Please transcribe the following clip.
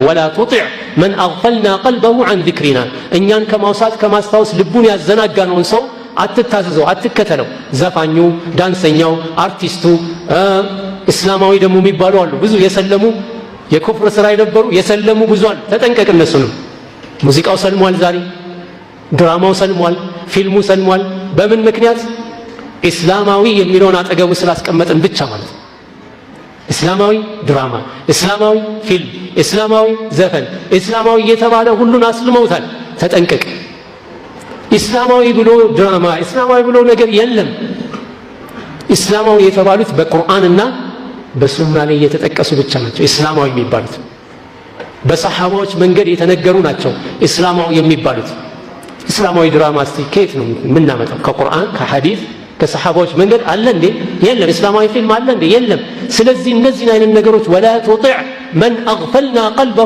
ወላ ቱጢዕ መን አግፈልና ቀልበሁ ዐን ዚክሪና እኛን ከማውሳት ከማስታወስ ልቡን ያዘናጋነውን ሰው አትታዘዘው፣ አትከተለው። ዘፋኙ፣ ዳንሰኛው፣ አርቲስቱ እስላማዊ ደግሞ የሚባሉ አሉ። ብዙ የሰለሙ የኩፍር ስራ የነበሩ የሰለሙ ብዙ አሉ። ተጠንቀቅ እነሱንም። ሙዚቃው ሰልሟል፣ ዛሬ ድራማው ሰልሟል፣ ፊልሙ ሰልሟል። በምን ምክንያት? ኢስላማዊ የሚለውን አጠገቡ ስላስቀመጥን ብቻ ማለት ነው። እስላማዊ ድራማ፣ እስላማዊ ፊልም፣ እስላማዊ ዘፈን፣ እስላማዊ እየተባለ ሁሉን አስልመውታል። ተጠንቀቅ። እስላማዊ ብሎ ድራማ፣ እስላማዊ ብሎ ነገር የለም። እስላማዊ የተባሉት በቁርአንና በሱና ላይ የተጠቀሱ ብቻ ናቸው እስላማዊ የሚባሉት። በሰሃባዎች መንገድ የተነገሩ ናቸው እስላማዊ የሚባሉት። እስላማዊ ድራማ እስቲ ከየት ነው የምናመጣው? ከቁርአን ከሐዲስ ከሰሃባዎች መንገድ አለ እንዴ? የለም። እስላማዊ ፊልም አለ እንዴ? የለም። ስለዚህ እነዚህን አይነት ነገሮች ወላ ቱጢዕ መን አግፈልና ቀልበሁ